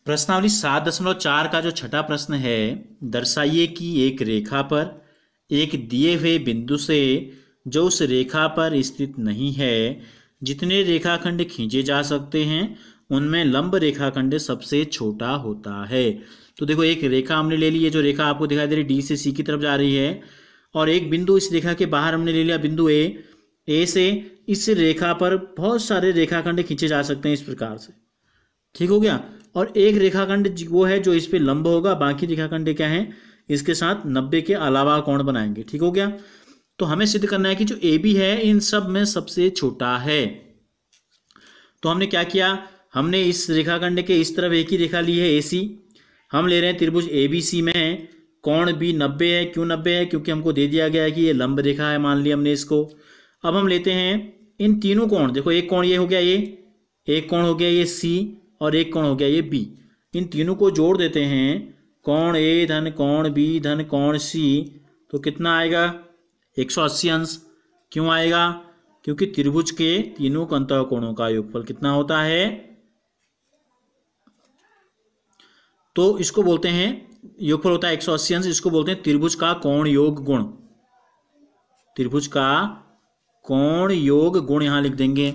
प्रश्नावली 7.4 का जो छठा प्रश्न है, दर्शाइए कि एक रेखा पर एक दिए हुए बिंदु से जो उस रेखा पर स्थित नहीं है, जितने रेखाखंड खींचे जा सकते हैं उनमें लंब रेखाखंड सबसे छोटा होता है। तो देखो, एक रेखा हमने ले ली है, जो रेखा आपको दिखाई दे रही डी से सी की तरफ जा रही है, और एक बिंदु इस रेखा के बाहर हमने ले लिया बिंदु ए से इस रेखा पर बहुत सारे रेखाखंड खींचे जा सकते हैं इस प्रकार से। ठीक हो गया। और एक रेखाखंड वो है जो इस पे लंब होगा, बाकी रेखाखंड क्या है, इसके साथ 90 के अलावा कोण बनाएंगे। ठीक हो गया। तो हमें सिद्ध करना है कि जो ए बी है इन सब में सबसे छोटा है। तो हमने क्या किया, हमने इस रेखाखंड के इस तरफ एक ही रेखा ली है ए सी। हम ले रहे हैं त्रिभुज ए बी सी में कोण भी 90 है। क्यों 90 है? क्योंकि हमको दे दिया गया है कि ये लंब रेखा है, मान लिया हमने इसको। अब हम लेते हैं इन तीनों कोण। देखो, एक कोण ये हो गया, ये एक कोण हो गया ये सी, और एक कोण हो गया ये बी। इन तीनों को जोड़ देते हैं, कोण ए धन कोण बी धन कोण सी, तो कितना आएगा? 180 अंश। क्यों आएगा? क्योंकि त्रिभुज के तीनों अंतःकोणों का योगफल कितना होता है? तो इसको बोलते हैं, योगफल होता है 180 अंश। इसको बोलते हैं त्रिभुज का कोण योग गुण। त्रिभुज का कोण योग गुण यहां लिख देंगे।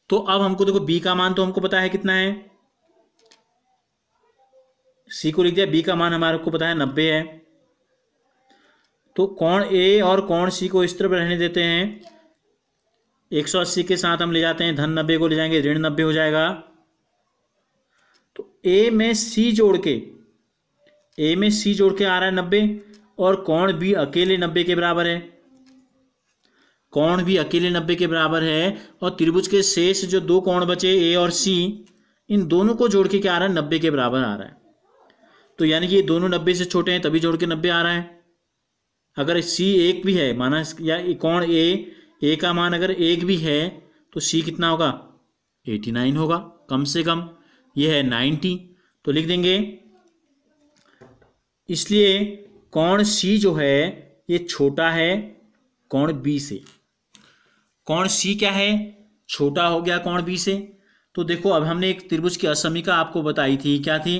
तो अब हमको देखो, बी का मान तो हमको पता है कितना है, सी को लिख दिया, बी का मान हमारे को पता है 90 है। तो कोण ए और कोण सी को इस तरफ रहने देते हैं, 180 के साथ हम ले जाते हैं, धन 90 को ले जाएंगे, ऋण 90 हो जाएगा। तो ए में सी जोड़ के आ रहा है 90, और कोण भी अकेले 90 के बराबर है। कोण भी अकेले 90 के बराबर है, और त्रिभुज के शेष जो दो कोण बचे ए और सी, इन दोनों को जोड़ के क्या आ रहा है? 90 के बराबर आ रहा है। तो यानी कि ये दोनों 90 से छोटे हैं, तभी जोड़ के 90 आ रहा है। अगर सी एक भी है माना, या कोण ए का मान अगर एक भी है, तो सी कितना होगा? 89 होगा कम से कम। ये है 90, तो लिख देंगे। इसलिए कोण सी जो है ये छोटा है कोण बी से। कोण सी क्या है? छोटा हो गया कोण बी से। तो देखो, अब हमने एक त्रिभुज की असमीका आपको बताई थी, क्या थी?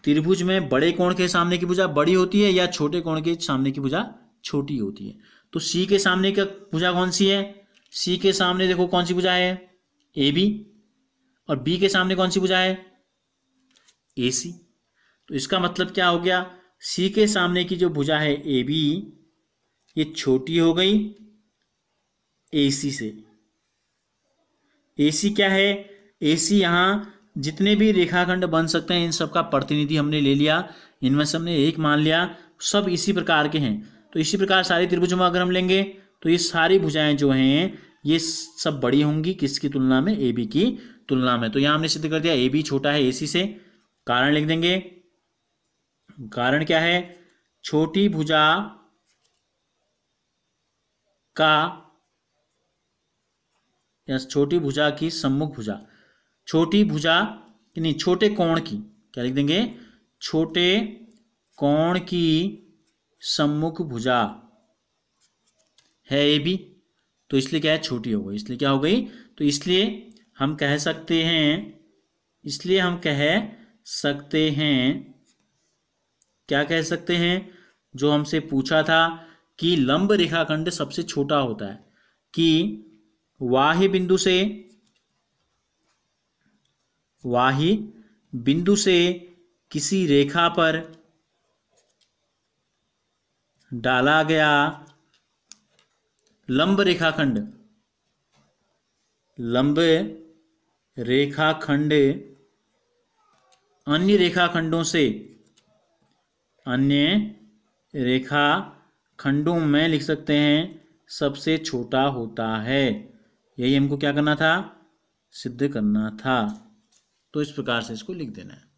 त्रिभुज में बड़े कोण के सामने की भुजा बड़ी होती है या छोटे कोण के सामने की भुजा छोटी होती है। तो सी के सामने का भुजा कौन सी है? सी के सामने देखो कौन सी भुजा है? A B. और बी के सामने कौन सी भुजा है? ए सी। तो इसका मतलब क्या हो गया? सी के सामने की जो भुजा है ए बी, ये छोटी हो गई ए सी से। ए सी क्या है? ए सी यहाँ जितने भी रेखाखंड बन सकते हैं इन सब का प्रतिनिधि हमने ले लिया, इनमें से हमने एक मान लिया, सब इसी प्रकार के हैं। तो इसी प्रकार सारी त्रिभुजों में अगर हम लेंगे तो ये सारी भुजाएं जो हैं ये सब बड़ी होंगी, किसकी तुलना में? ए बी की तुलना में। तो यहाँ हमने सिद्ध कर दिया ए बी छोटा है ए सी से। कारण लिख देंगे। कारण क्या है? छोटी भुजा का, या छोटी भुजा की सम्मुख भुजा, छोटी भुजा नहीं, छोटे कोण की, क्या लिख देंगे? छोटे कोण की सम्मुख भुजा है ए बी, तो इसलिए क्या है? छोटी हो गई। इसलिए क्या हो गई? तो इसलिए हम कह सकते हैं, क्या कह सकते हैं? जो हमसे पूछा था कि लंब रेखाखंड सबसे छोटा होता है, कि वाही बिंदु से किसी रेखा पर डाला गया लंब रेखाखंड अन्य रेखाखंडों में लिख सकते हैं सबसे छोटा होता है। यही हमको क्या करना था? सिद्ध करना था। तो इस प्रकार से इसको लिख देना है।